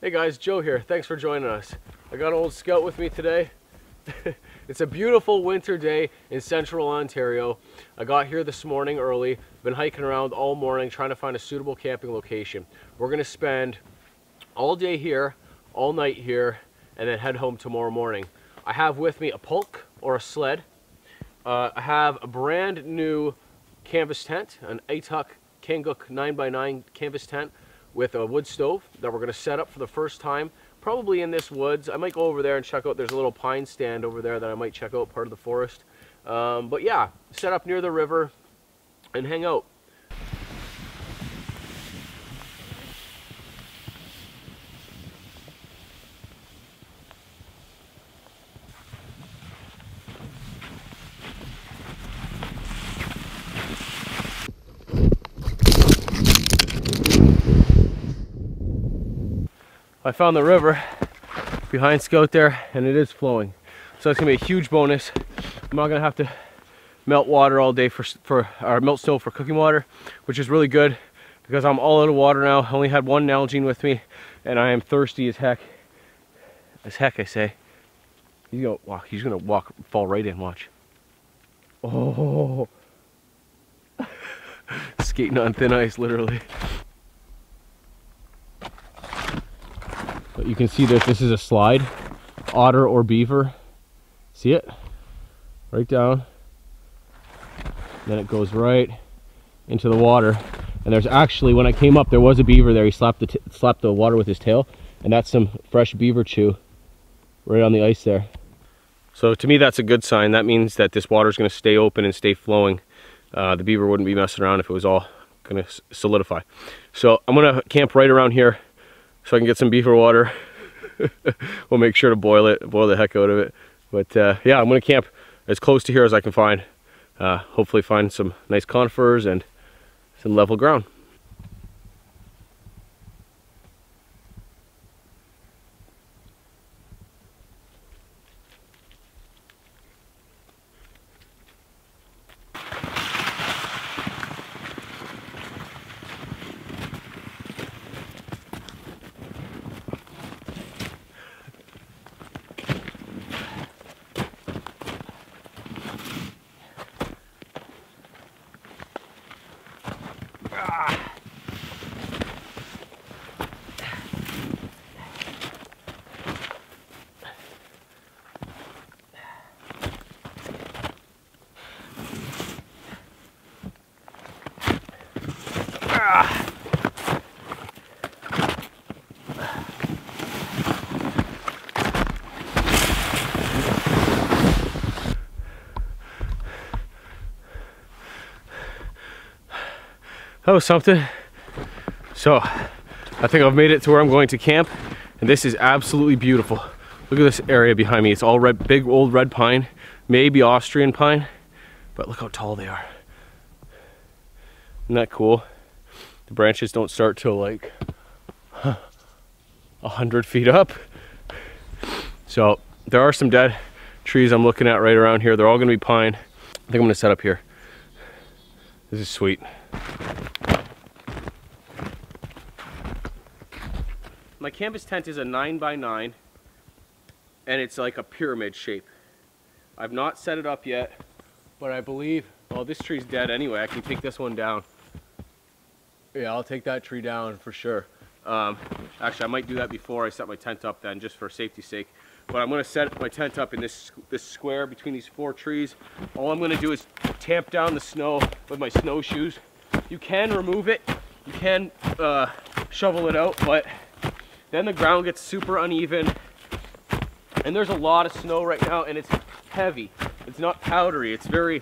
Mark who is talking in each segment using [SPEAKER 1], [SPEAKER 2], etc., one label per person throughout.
[SPEAKER 1] Hey guys, Joe here. Thanks for joining us. I got an old Scout with me today. It's a beautiful winter day in central Ontario. I got here this morning early. Been hiking around all morning trying to find a suitable camping location. We're gonna spend all day here, all night here, and then head home tomorrow morning. I have with me a pulk or a sled. I have a brand new canvas tent, an Atuk Kanguk 9x9 canvas tent with a wood stove that we're going to set up for the first time, probably in this woods. I might go over there and check out, there's a little pine stand over there that I might check out, part of the forest. But yeah, set up near the river and hang out. I found the river behind Scout there, and it is flowing, so it's gonna be a huge bonus. I'm not gonna have to melt water all day or melt stove for cooking water, which is really good because I'm all out of water now. I only had one Nalgene with me, and I am thirsty as heck. I say. He's gonna walk, fall right in. Watch. Oh, skating on thin ice, literally. But you can see that this is a slide, otter or beaver. See it? Right down. Then it goes right into the water. And there's actually, when I came up, there was a beaver there. He slapped the water with his tail, and that's some fresh beaver chew right on the ice there. So to me, that's a good sign. That means that this water is going to stay open and stay flowing. The beaver wouldn't be messing around if it was all going to solidify. So I'm going to camp right around here, so I can get some beaver water. We'll make sure to boil the heck out of it. But yeah, I'm gonna camp as close to here as I can find. Hopefully find some nice conifers and some level ground. That was something. So I think I've made it to where I'm going to camp, and this is absolutely beautiful. Look at this area behind me. It's all red, big old red pine, maybe Austrian pine, but look how tall they are. Isn't that cool? The branches don't start till like 100 feet up. So there are some dead trees I'm looking at right around here. They're all gonna be pine. I think I'm gonna set up here. This is sweet. My canvas tent is a 9x9, and it's like a pyramid shape. I've not set it up yet, but I believe, oh, this tree's dead anyway. I can take this one down. Yeah, I'll take that tree down for sure. Actually, I might do that before I set my tent up then, just for safety's sake. But I'm gonna set my tent up in this square between these 4 trees. All I'm gonna do is tamp down the snow with my snowshoes. You can remove it, you can shovel it out, but then the ground gets super uneven, and there's a lot of snow right now, and it's heavy. It's not powdery, it's very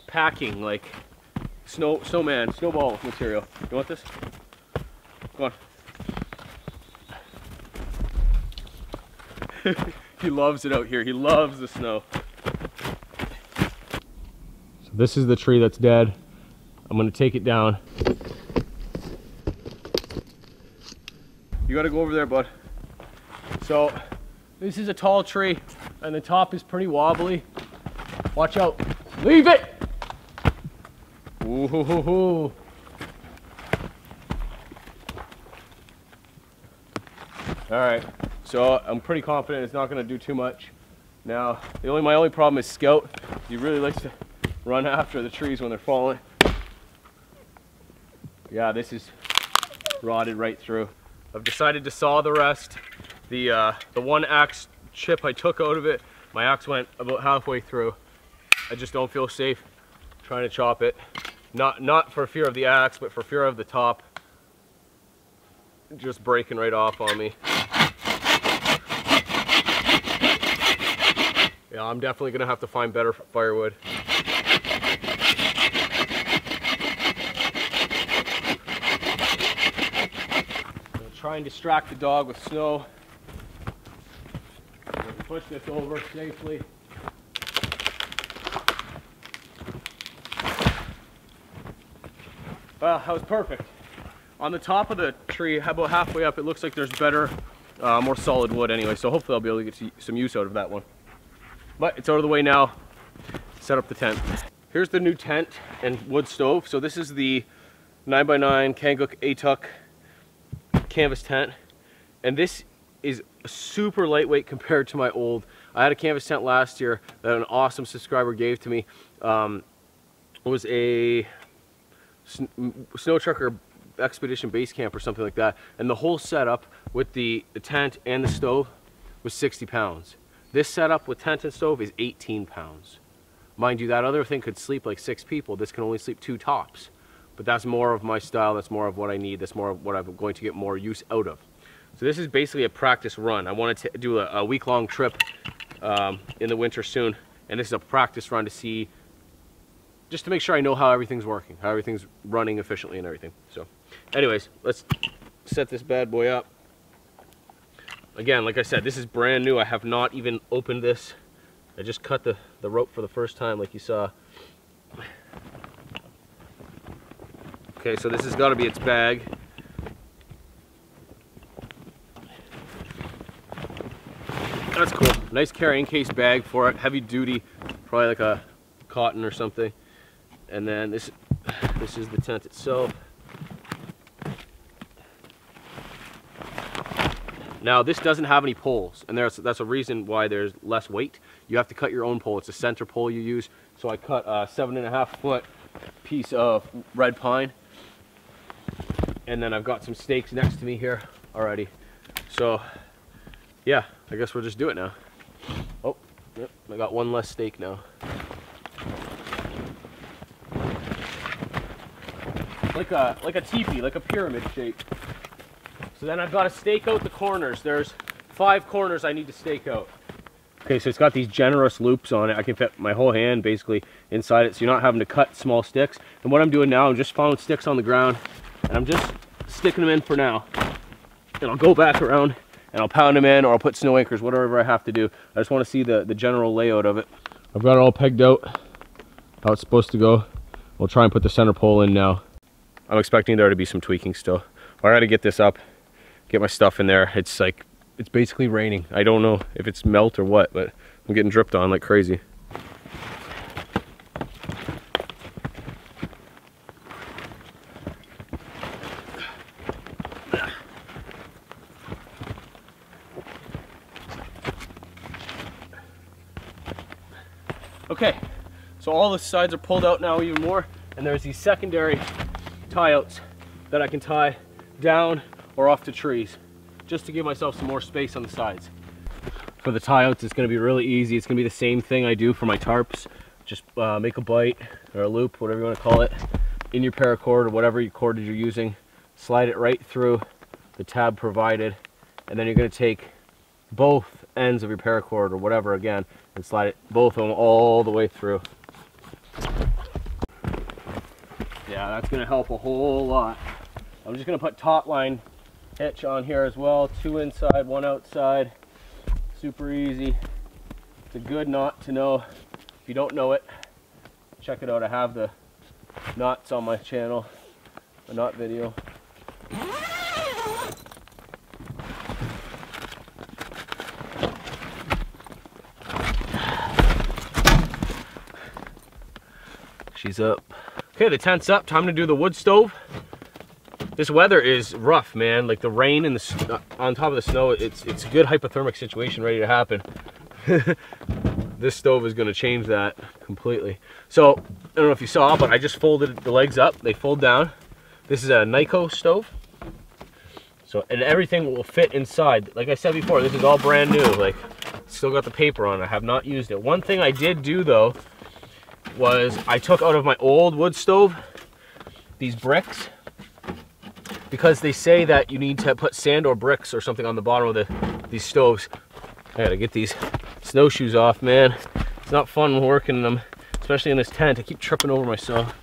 [SPEAKER 1] packing, like snowball material. You want this? Come on. He loves it out here. He loves the snow. So this is the tree that's dead. I'm gonna take it down. You gotta go over there, bud. So this is a tall tree, and the top is pretty wobbly. Watch out. Leave it! Ooh. All right, so I'm pretty confident it's not going to do too much. Now, my only problem is Scout. He really likes to run after the trees when they're falling. Yeah, this is rotted right through. I've decided to saw the rest. The one axe chip I took out of it, my axe went about halfway through. I just don't feel safe trying to chop it. Not for fear of the axe, but for fear of the top just breaking right off on me. Yeah, I'm definitely gonna have to find better firewood. I'll try and distract the dog with snow. Push this over safely. Well, that was perfect. On the top of the tree, about halfway up, it looks like there's better, more solid wood anyway, so hopefully I'll be able to get some use out of that one. But it's out of the way now. Set up the tent. Here's the new tent and wood stove. So this is the 9x9 Kanguk Atuk canvas tent, and this is super lightweight compared to my old. I had a canvas tent last year that an awesome subscriber gave to me. It was a snow trucker expedition base camp or something like that, and the whole setup with the tent and the stove was 60 pounds. This setup with tent and stove is 18 pounds. Mind you, that other thing could sleep like 6 people. This can only sleep 2 tops. But that's more of my style, that's more of what I need, that's more of what I'm going to get more use out of. So this is basically a practice run. I wanted to do a week-long trip in the winter soon, and this is a practice run to see, just to make sure I know how everything's working, how everything's running efficiently and everything. So anyways, let's set this bad boy up. Again, like I said, this is brand new. I have not even opened this. I just cut the rope for the first time, like you saw. Okay, so this has got to be its bag. That's cool. Nice carrying case bag for it. Heavy duty, probably like a cotton or something. And then this is the tent itself. Now this doesn't have any poles, and that's a reason why there's less weight. You have to cut your own pole. It's a center pole you use. So I cut a 7.5 foot piece of red pine, and then I've got some stakes next to me here already. So yeah, I guess we'll just do it now. Oh, yep, I got one less stake now. Like a teepee, like a pyramid shape. So then I've got to stake out the corners. There's 5 corners I need to stake out. Okay, so it's got these generous loops on it. I can fit my whole hand basically inside it, so you're not having to cut small sticks. And what I'm doing now, I'm just following sticks on the ground, and I'm just sticking them in for now. And I'll go back around and I'll pound them in, or I'll put snow anchors, whatever I have to do. I just want to see the general layout of it. I've got it all pegged out, how it's supposed to go. We'll try and put the center pole in now. I'm expecting there to be some tweaking still. I gotta get this up, get my stuff in there. It's basically raining. I don't know if it's melt or what, but I'm getting dripped on like crazy. Okay, so all the sides are pulled out now even more, and there's these secondary tie-outs that I can tie down or off to trees, just to give myself some more space on the sides. For the tie-outs, it's going to be really easy. It's going to be the same thing I do for my tarps. Just make a bite or a loop, whatever you want to call it, in your paracord or whatever cord you're using. Slide it right through the tab provided, and then you're going to take both ends of your paracord or whatever again and slide it, both of them, all the way through. Yeah, that's going to help a whole lot. I'm just going to put top line hitch on here as well. 2 inside, 1 outside. Super easy. It's a good knot to know. If you don't know it, check it out. I have the knots on my channel, a knot video. She's up. Okay, the tent's up. Time to do the wood stove. This weather is rough, man. Like the rain and the on top of the snow, it's a good hypothermic situation ready to happen. This stove is going to change that completely. So I don't know if you saw, but I just folded the legs up. They fold down. This is a Nyko stove. So, and everything will fit inside. Like I said before, this is all brand new. Like, still got the paper on it. I have not used it. One thing I did do though was I took out of my old wood stove these bricks, because they say that you need to put sand or bricks or something on the bottom of these stoves. I gotta get these snowshoes off, man. It's not fun working in them, especially in this tent. I keep tripping over myself.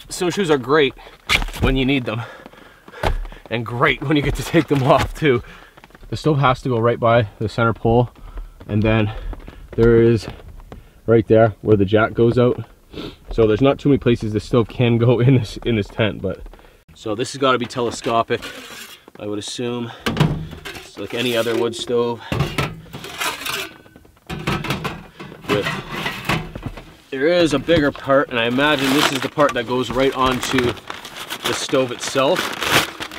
[SPEAKER 1] Snowshoes are great when you need them, and great when you get to take them off too. The stove has to go right by the center pole, and then there is right there where the jack goes out. So there's not too many places the stove can go in this tent, but so this has got to be telescopic, I would assume. It's like any other wood stove. There is a bigger part, and I imagine this is the part that goes right onto the stove itself.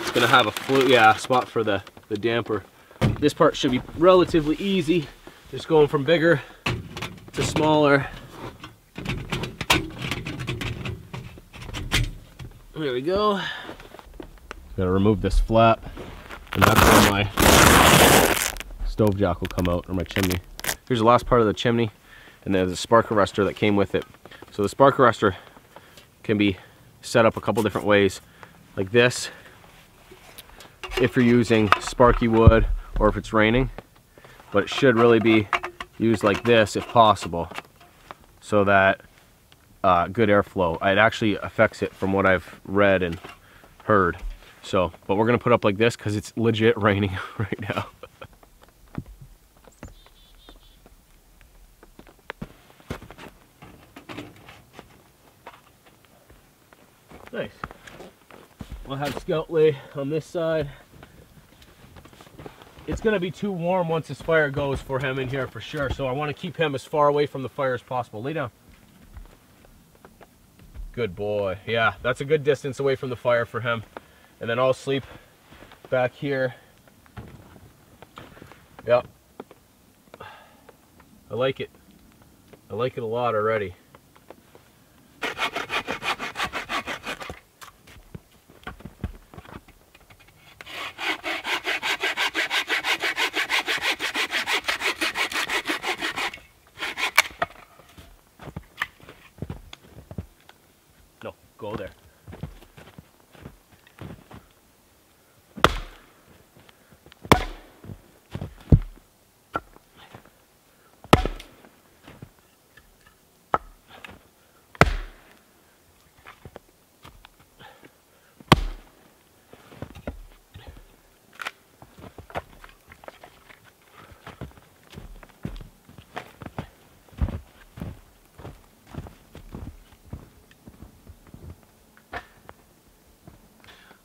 [SPEAKER 1] It's gonna have a spot for the damper. This part should be relatively easy, just going from bigger to smaller. There we go. Gotta remove this flap, and that's where my stove jack will come out, or my chimney. Here's the last part of the chimney, and there's a spark arrestor that came with it. So the spark arrestor can be set up a couple different ways, like this, if you're using sparky wood or if it's raining, but it should really be used like this if possible, so that good airflow. It actually affects it from what I've read and heard. So, but we're gonna put up like this because it's legit raining right now. Nice. We'll have Scout lay on this side. It's gonna be too warm once this fire goes for him in here for sure, so I want to keep him as far away from the fire as possible. Lay down. Good boy. Yeah, that's a good distance away from the fire for him. And then I'll sleep back here. Yep. I like it. I like it a lot already. No, go there.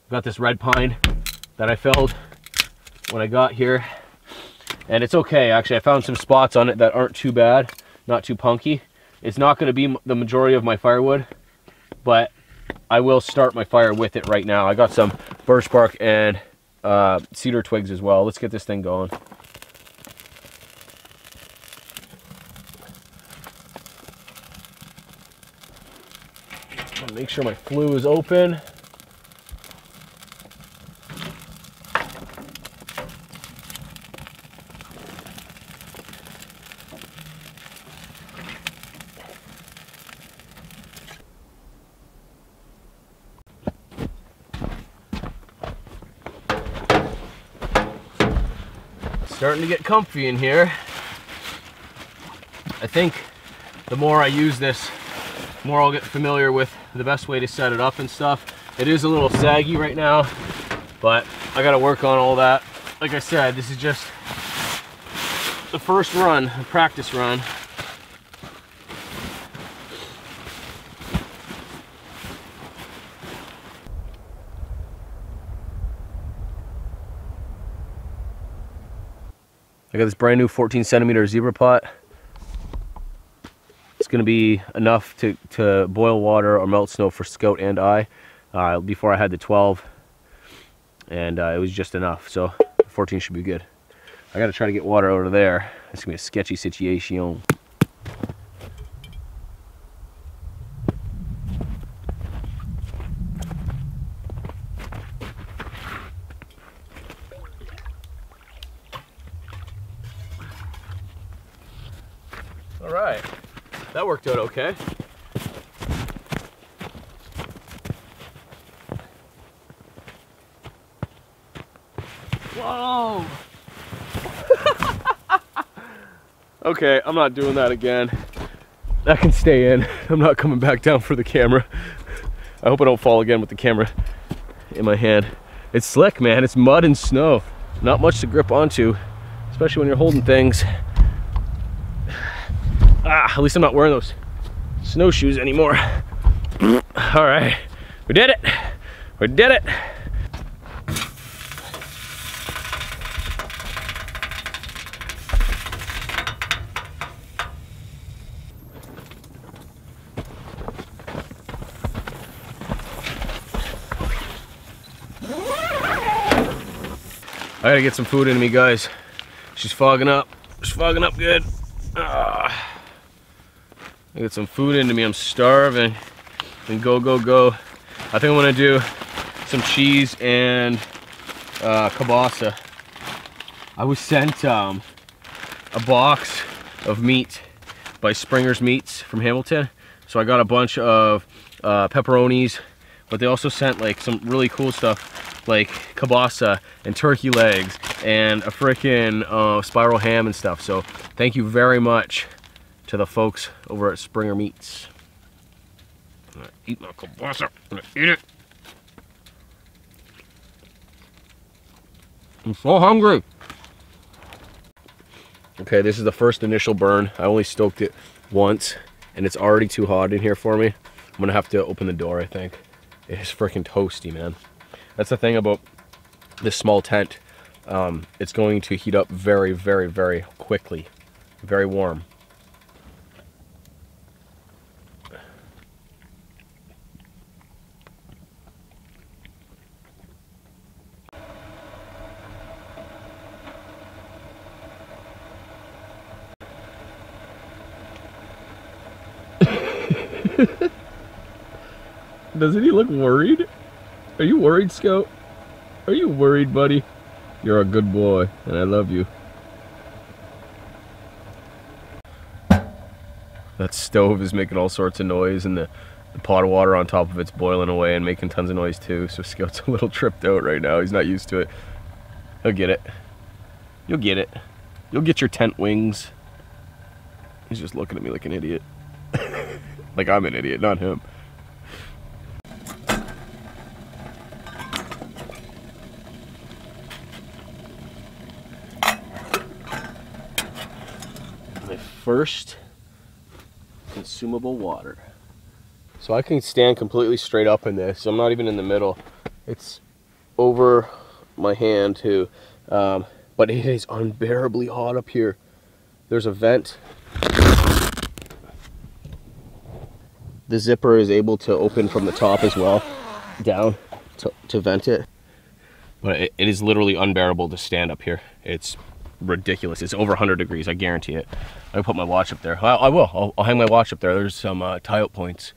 [SPEAKER 1] Got this red pine that I felled when I got here, and it's okay. Actually, I found some spots on it that aren't too bad, not too punky. It's not going to be the majority of my firewood, but I will start my fire with it right now. I got some birch bark and cedar twigs as well. Let's get this thing going. I'll make sure my flue is open. Starting to get comfy in here. I think the more I use this, the more I'll get familiar with the best way to set it up and stuff. It is a little saggy right now, but I gotta work on all that. Like I said, this is just the first run, a practice run. I got this brand new 14 centimeter zebra pot. It's gonna be enough to boil water or melt snow for Scout and I. before I had the 12, and it was just enough. So 14 should be good. I gotta try to get water out of there. It's gonna be a sketchy situation. All right, that worked out okay. Whoa! Okay, I'm not doing that again. That can stay in. I'm not coming back down for the camera. I hope I don't fall again with the camera in my hand. It's slick, man. It's mud and snow. Not much to grip onto, especially when you're holding things. At least I'm not wearing those snowshoes anymore. All right, we did it. We did it. I gotta get some food into me, guys. She's fogging up. She's fogging up good. I get some food into me. I'm starving. And go, go, go. I think I'm gonna do some cheese and kielbasa. I was sent a box of meat by Springer's Meats from Hamilton. So I got a bunch of pepperonis, but they also sent like some really cool stuff like kielbasa and turkey legs and a frickin' spiral ham and stuff. So thank you very much to the folks over at Springer Meats. I'm gonna eat my kielbasa. I'm gonna eat it. I'm so hungry. Okay, this is the first initial burn. I only stoked it once and it's already too hot in here for me. I'm gonna have to open the door, I think. It is freaking toasty, man. That's the thing about this small tent. It's going to heat up very, very, very quickly. Very warm. Doesn't he look worried? Are you worried, Scout? Are you worried, buddy? You're a good boy, and I love you. That stove is making all sorts of noise, and the pot of water on top of it's boiling away and making tons of noise too. So Scout's a little tripped out right now. He's not used to it. He'll get it. You'll get it. You'll get your tent wings. He's just looking at me like an idiot. Like I'm an idiot, not him. My first consumable water. So I can stand completely straight up in this. I'm not even in the middle. It's over my hand too. But it is unbearably hot up here. There's a vent. The zipper is able to open from the top as well, down to vent it. But it is literally unbearable to stand up here. It's ridiculous. It's over 100 degrees, I guarantee it. I'll put my watch up there. I will. I'll hang my watch up there. There's some tie-out points.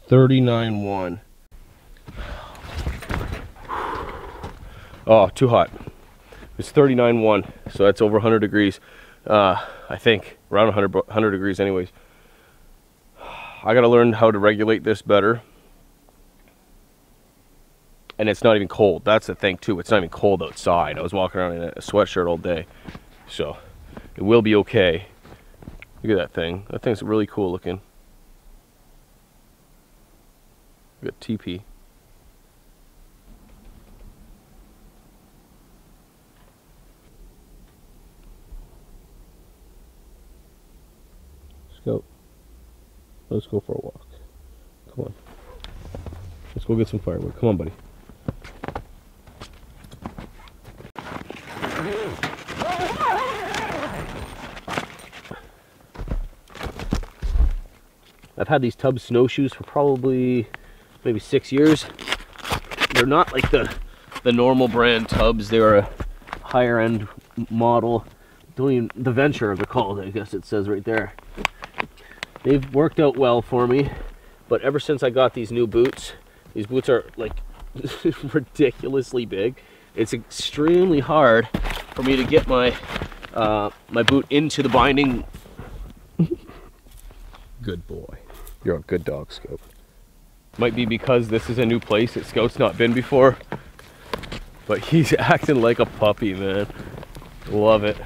[SPEAKER 1] $39.1. Oh, too hot. It's 39.1, so that's over 100 degrees. I think around 100 degrees anyways. I gotta learn how to regulate this better. And it's not even cold. That's the thing too. It's not even cold outside. I was walking around in a sweatshirt all day. So it will be okay. Look at that thing. That thing's really cool looking. We got TP. Let's go. Let's go for a walk. Come on. Let's go get some firewood. Come on, buddy. had these tub snowshoes for probably maybe 6 years. They're not like the normal brand tubs. They're a higher end model. The Venture they're called, I guess it says right there. They've worked out well for me, but ever since I got these new boots, these boots are like ridiculously big. It's extremely hard for me to get my my boot into the binding. Good boy. You're a good dog, Scout. Might be because this is a new place that Scout's not been before, but he's acting like a puppy, man. Love it.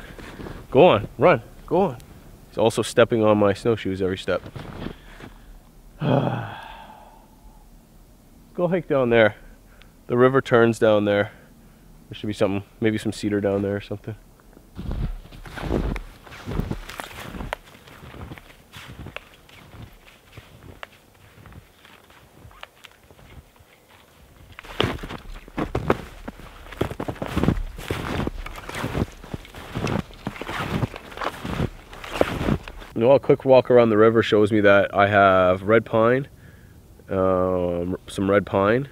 [SPEAKER 1] Go on, run, go on. He's also stepping on my snowshoes every step. Go hike down there. The river turns down there. There should be something, maybe some cedar down there or something. You know, a quick walk around the river shows me that I have red pine, some red pine.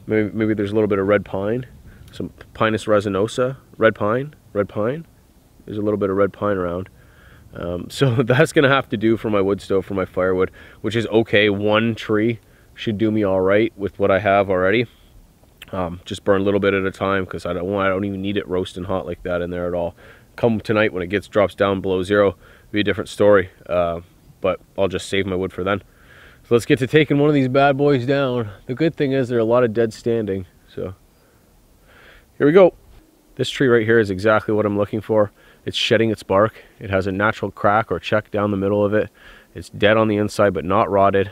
[SPEAKER 1] Maybe there's a little bit of red pine, some Pinus resinosa, red pine. There's a little bit of red pine around. So that's gonna have to do for my wood stove, for my firewood, which is okay. One tree should do me all right with what I have already. Just burn a little bit at a time because I don't even need it roasting hot like that in there at all. Come tonight when it drops down below zero, be a different story. But I'll just save my wood for then. So let's get to taking one of these bad boys down. The good thing is there are a lot of dead standing. So here we go. This tree right here is exactly what I'm looking for. It's shedding its bark. It has a natural crack or check down the middle of it. It's dead on the inside but not rotted,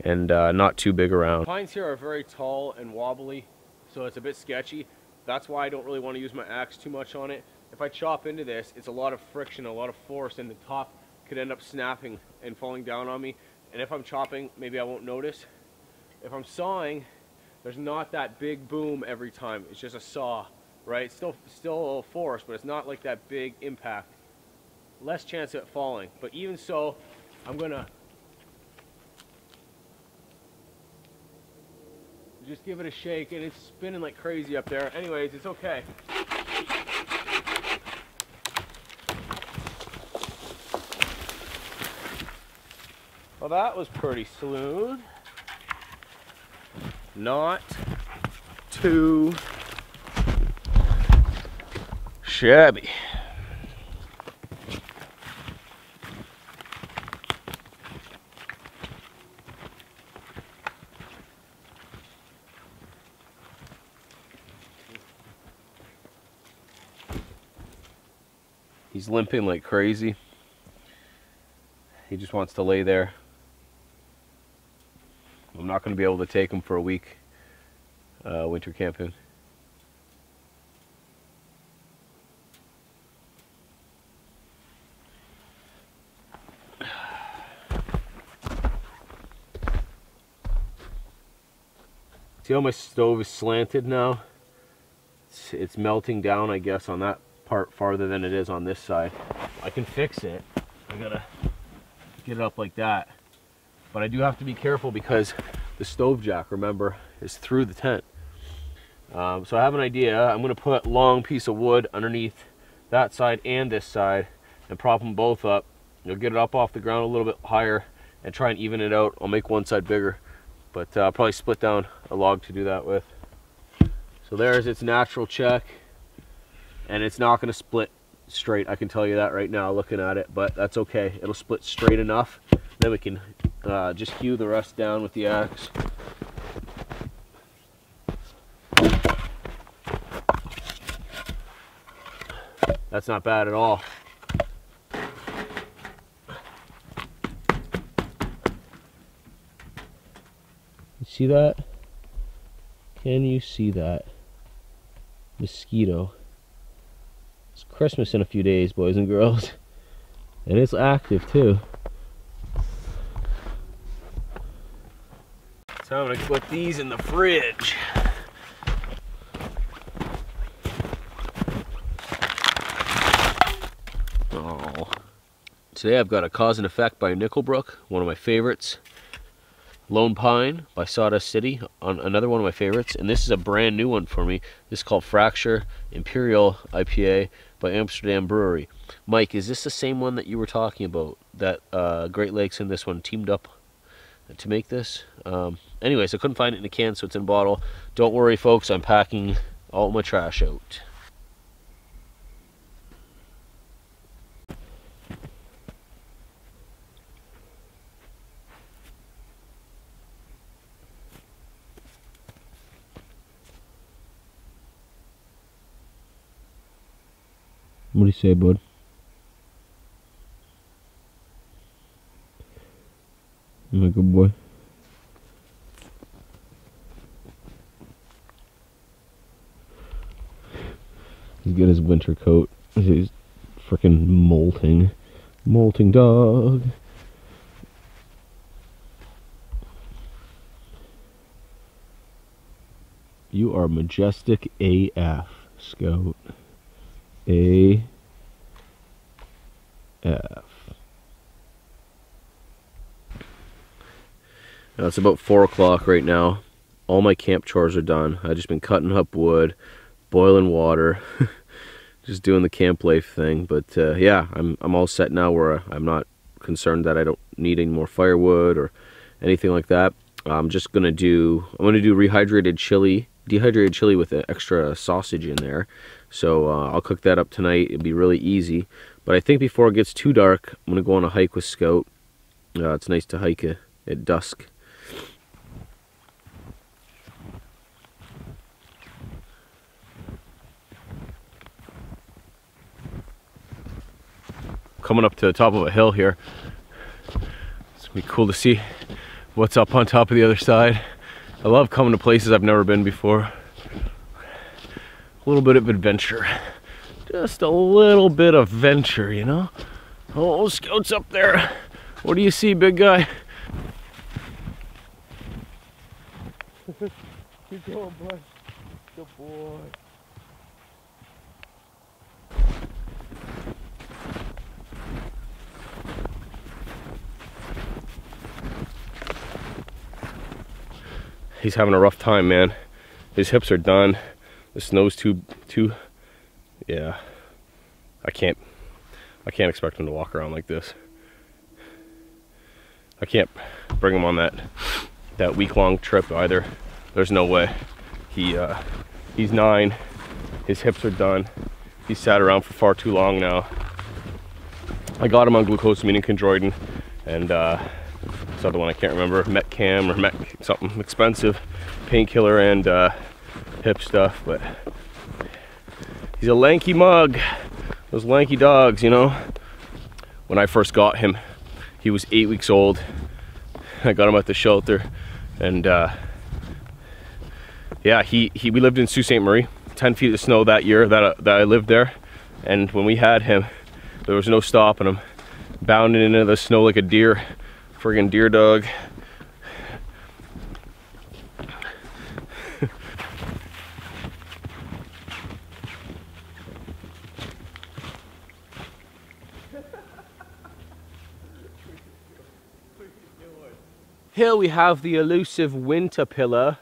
[SPEAKER 1] and not too big around. Pines here are very tall and wobbly, so it's a bit sketchy. That's why I don't really want to use my axe too much on it. If I chop into this, it's a lot of friction, a lot of force, and the top could end up snapping and falling down on me. And if I'm chopping, maybe I won't notice. If I'm sawing, there's not that big boom every time. It's just a saw, right? It's still force, but it's not like that big impact. Less chance of it falling. But even so, I'm gonna just give it a shake, and it's spinning like crazy up there. Anyways, it's okay. Well, that was pretty smooth. Not too shabby. He's limping like crazy. He just wants to lay there. I'm not going to be able to take him for a week winter camping. See how my stove is slanted now? It's melting down, I guess, on that part farther than it is on this side. I can fix it. I gotta get it up like that. But I do have to be careful because the stove jack, remember, is through the tent. So I have an idea. I'm gonna put a long piece of wood underneath that side and this side and prop them both up. You'll get it up off the ground a little bit higher and try and even it out. I'll make one side bigger, but I'll probably split down a log to do that with. So there's its natural check, and it's not gonna split straight. I can tell you that right now looking at it, but that's okay. It'll split straight enough. Then we can just hew the rest down with the axe. That's not bad at all. You see that? Can you see that? Mosquito. It's Christmas in a few days, boys and girls. And it's active too. So I'm gonna put these in the fridge. Today I've got a Cause and Effect by Nickelbrook, one of my favorites. Lone Pine by Sawdust City, on another one of my favorites. And this is a brand new one for me. This is called Fracture Imperial IPA by Amsterdam Brewery. Mike, is this the same one that you were talking about? That Great Lakes and this one teamed up to make this? Anyways, I couldn't find it in a can, so it's in a bottle. Don't worry, folks, I'm packing all my trash out. What do you say, bud? I'm a good boy. He's got his winter coat. He's freaking molting. Molting dog. You are majestic AF, Scout. AF. Now it's about 4 o'clock right now. All my camp chores are done. I've just been cutting up wood, boiling water, just doing the camp life thing. But yeah, I'm all set now where I'm not concerned that I don't need any more firewood or anything like that. I'm gonna do dehydrated chili with an extra sausage in there. So I'll cook that up tonight. It'll be really easy. But I think before it gets too dark, I'm gonna go on a hike with Scout. It's nice to hike at dusk. Coming up to the top of a hill here. It's gonna be cool to see what's up on top of the other side. I love coming to places I've never been before. A little bit of adventure. Just a little bit of venture, you know? Oh, Scout's up there. What do you see, big guy? Keep going, bud. Good boy. He's having a rough time, man. His hips are done. The snow's too yeah. I can't expect him to walk around like this. I can't bring him on that week-long trip either. There's no way. He's 9. His hips are done. He's sat around for far too long now. I got him on glucosamine and chondroitin and this other one I can't remember, Metcam or Met something expensive painkiller and hip stuff, but he's a lanky mug. Those lanky dogs, you know. When I first got him, he was 8 weeks old. I got him at the shelter, and yeah, we lived in Sault Ste. Marie, 10 feet of snow that year that I lived there, and when we had him, there was no stopping him, bounding into the snow like a deer, friggin' deer dog. Here we have the elusive winter pillar.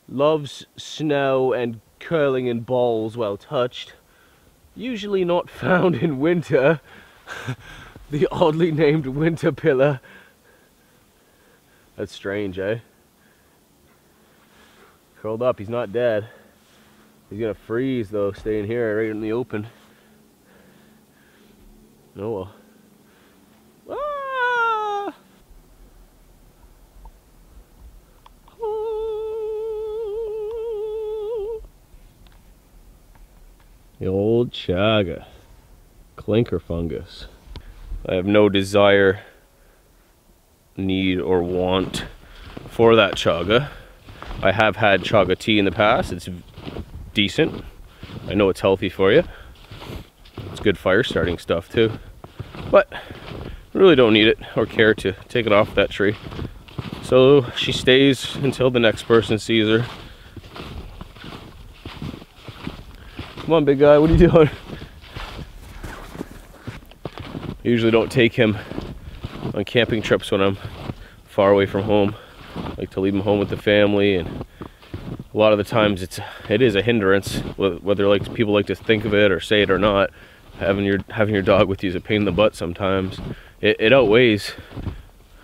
[SPEAKER 1] Loves snow and curling in balls well touched. Usually not found in winter. The oddly named winter pillar. That's strange, eh? Curled up, he's not dead. He's gonna freeze though, staying here right in the open. Oh well. The old chaga, clinker fungus. I have no desire, need, or want for that chaga. I have had chaga tea in the past. It's decent. I know it's healthy for you. It's good fire starting stuff too. But I really don't need it or care to take it off that tree. So she stays until the next person sees her. Come on, big guy, what are you doing? I usually don't take him on camping trips when I'm far away from home. I like to leave him home with the family, and a lot of the times it is a hindrance, whether like people like to think of it or say it or not. Having your dog with you is a pain in the butt sometimes. It outweighs,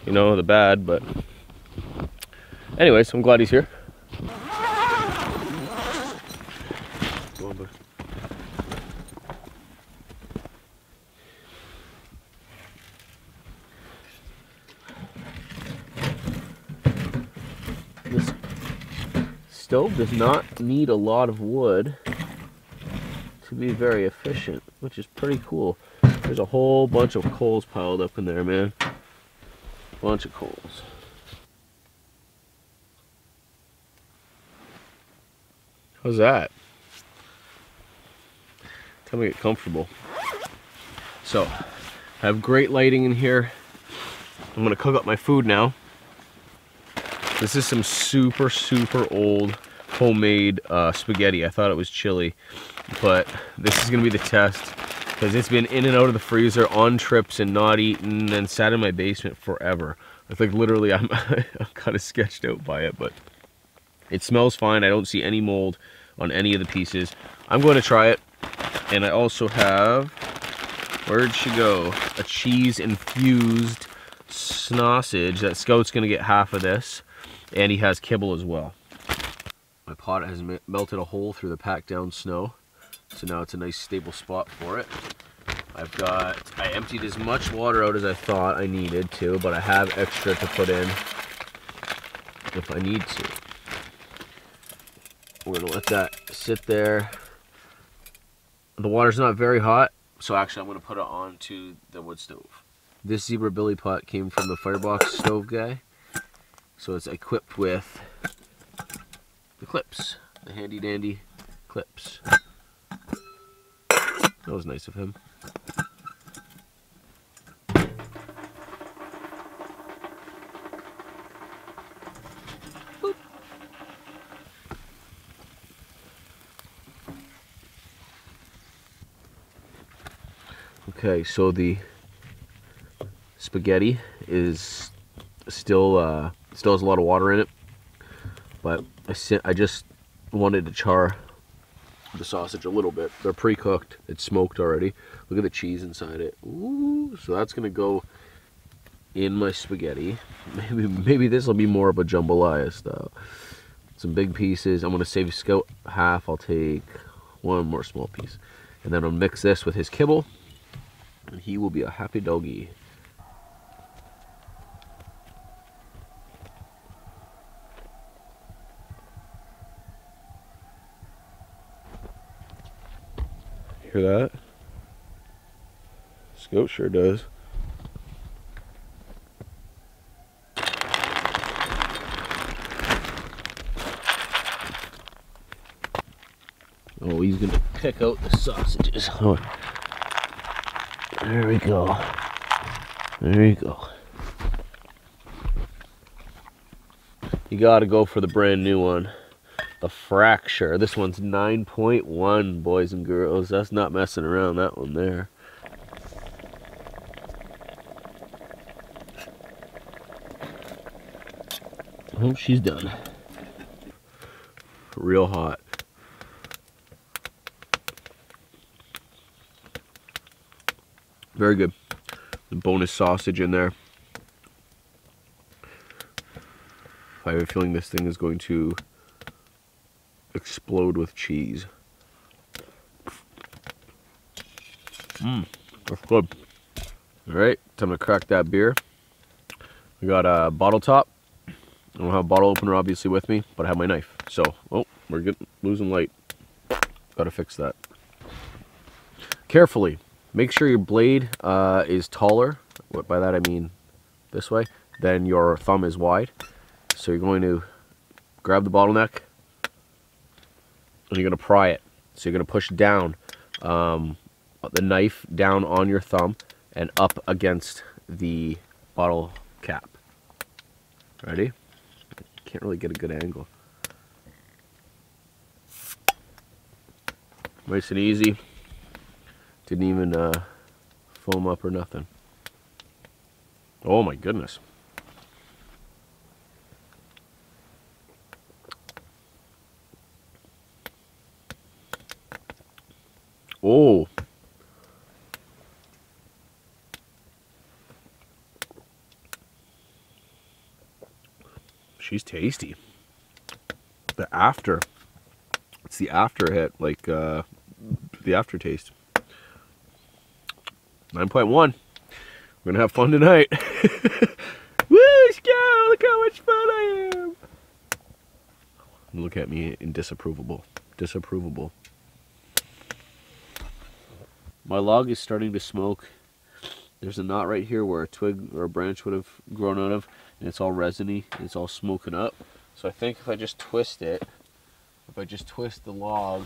[SPEAKER 1] you know, the bad, but anyways, I'm glad he's here. Go on, bud. This stove does not need a lot of wood to be very efficient, which is pretty cool. There's a whole bunch of coals piled up in there, man. Bunch of coals. How's that? Tell me to get comfortable. So, I have great lighting in here. I'm gonna cook up my food now. This is some super, super old homemade spaghetti. I thought it was chili, but this is gonna be the test because it's been in and out of the freezer on trips and not eaten and sat in my basement forever. I think literally I'm kind of sketched out by it, but it smells fine. I don't see any mold on any of the pieces. I'm going to try it. And I also have, where'd she go? A cheese infused sausage. That Scout's gonna get half of this. And he has kibble as well. My pot has melted a hole through the packed down snow. So now it's a nice stable spot for it. I emptied as much water out as I thought I needed to, but I have extra to put in if I need to. We're gonna let that sit there. The water's not very hot, so actually I'm gonna put it onto the wood stove. This Zebra Billy pot came from the Firebox stove guy. So it's equipped with the clips, the handy dandy clips. That was nice of him. Boop. Okay, so the spaghetti is still has a lot of water in it, but I just wanted to char the sausage a little bit. They're pre-cooked. It's smoked already. Look at the cheese inside it. Ooh, so that's gonna go in my spaghetti. Maybe this will be more of a jambalaya style. Some big pieces. I'm gonna save Scout half. I'll take one more small piece, and then I'll mix this with his kibble, and he will be a happy doggy. Hear that? Scout sure does. Oh, he's gonna pick out the sausages. Oh. There we go. There you go. You gotta go for the brand new one. The Fracture. This one's 9.1, boys and girls. That's not messing around, that one there. Oh, she's done. Real hot. Very good. The bonus sausage in there. I have a feeling this thing is going to explode with cheese. That's good. Alright, time to crack that beer. I got a bottle top. I don't have a bottle opener obviously with me, but I have my knife. So, oh, we're losing light. Gotta fix that. Carefully. Make sure your blade is taller. What by that I mean this way. Then your thumb is wide. So you're going to grab the bottleneck and you're going to pry it. So you're going to push down the knife down on your thumb and up against the bottle cap. Ready? Can't really get a good angle. Nice and easy. Didn't even foam up or nothing. Oh my goodness. Oh. She's tasty. The after. It's the after hit, like the aftertaste. 9.1. We're gonna have fun tonight. Woo, let's go! Look how much fun I am. Look at me in disapprovable. Disapprovable. My log is starting to smoke. There's a knot right here where a twig or a branch would have grown out of, and it's all resiny, and it's all smoking up. So I think if I just twist it, if I just twist the log,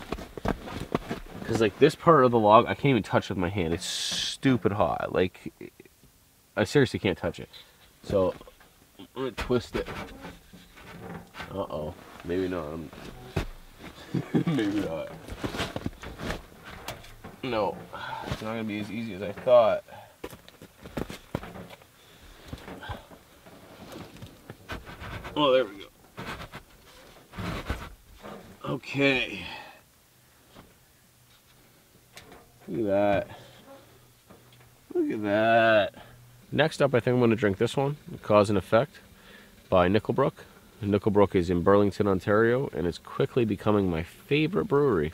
[SPEAKER 1] because like this part of the log, I can't even touch with my hand. It's stupid hot. Like, I seriously can't touch it. So I'm gonna twist it. Uh-oh, maybe not. Maybe not. No, it's not gonna be as easy as I thought. Oh, there we go. Okay. Look at that. Look at that. Next up, I think I'm going to drink this one, Cause and Effect by Nickelbrook. Nickelbrook is in Burlington, Ontario, and it's quickly becoming my favorite brewery.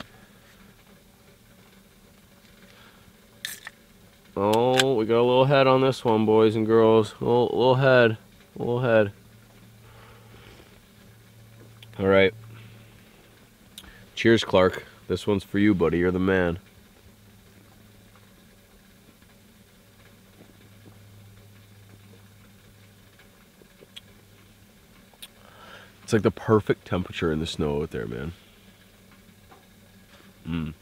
[SPEAKER 1] Oh, we got a little head on this one, boys and girls. Little head. Little head. All right. Cheers, Clark. This one's for you, buddy. You're the man. It's like the perfect temperature in the snow out there, man. Mmm.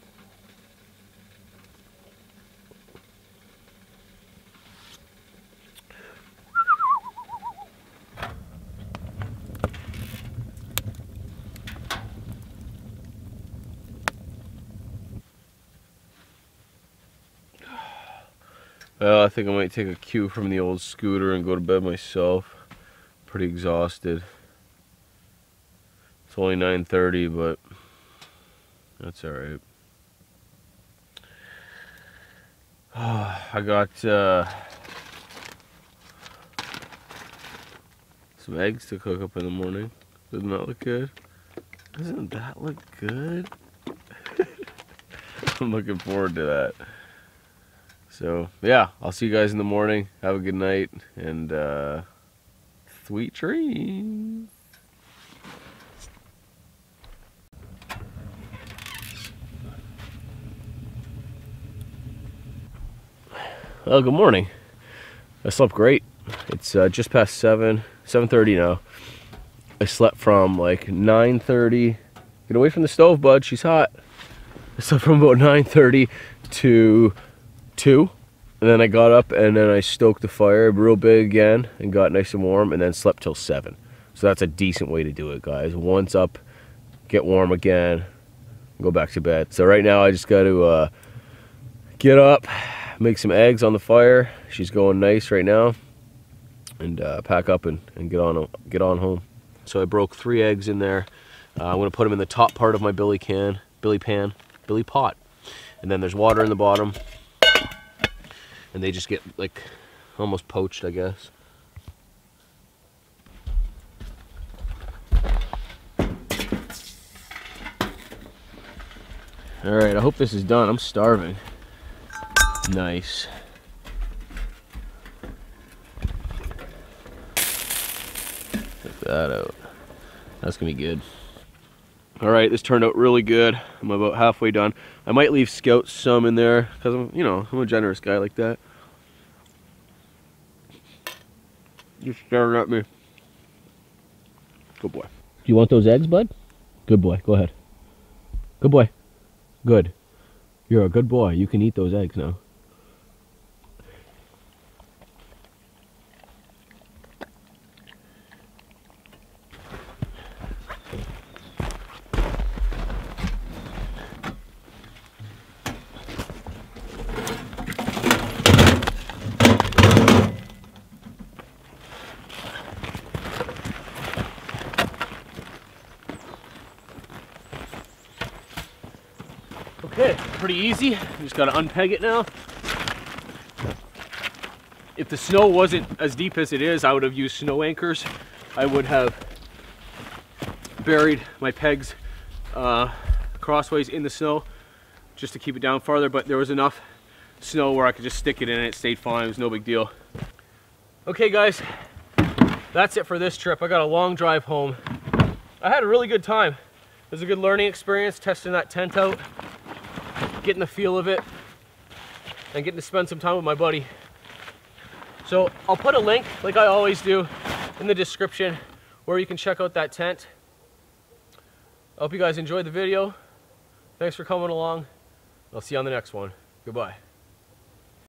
[SPEAKER 1] Well, I think I might take a cue from the old scooter and go to bed myself. Pretty exhausted. It's only 9:30, but that's alright. I got some eggs to cook up in the morning. Doesn't that look good? Doesn't that look good? I'm looking forward to that. So, yeah, I'll see you guys in the morning. Have a good night, and sweet dreams. Well, good morning. I slept great. It's just past 7:30 now. I slept from like 9:30. Get away from the stove, bud. She's hot. I slept from about 9:30 to 2, and then I got up and then I stoked the fire real big again and got nice and warm, and then slept till 7. So that's a decent way to do it, guys. Once up, get warm again, go back to bed. So right now I just got to get up, make some eggs on the fire. She's going nice right now, and pack up and get on home. So I broke 3 eggs in there. I'm gonna put them in the top part of my billy pot, and then there's water in the bottom. And they just get like almost poached, I guess. All right, I hope this is done. I'm starving. Nice. Check that out. That's gonna be good. All right, this turned out really good. I'm about halfway done. I might leave Scout some in there because I'm a generous guy like that. Just staring at me. Good boy. Do you want those eggs, bud? Good boy. Go ahead. Good boy. Good. You're a good boy. You can eat those eggs now. Okay, pretty easy. Just gotta unpeg it now. If the snow wasn't as deep as it is, I would have used snow anchors. I would have buried my pegs crossways in the snow just to keep it down farther, but there was enough snow where I could just stick it in and it stayed fine. It was no big deal. Okay guys, that's it for this trip. I got a long drive home. I had a really good time. It was a good learning experience, testing that tent out, getting the feel of it, and getting to spend some time with my buddy. So I'll put a link, like I always do, in the description where you can check out that tent. I hope you guys enjoyed the video. Thanks for coming along. I'll see you on the next one. Goodbye.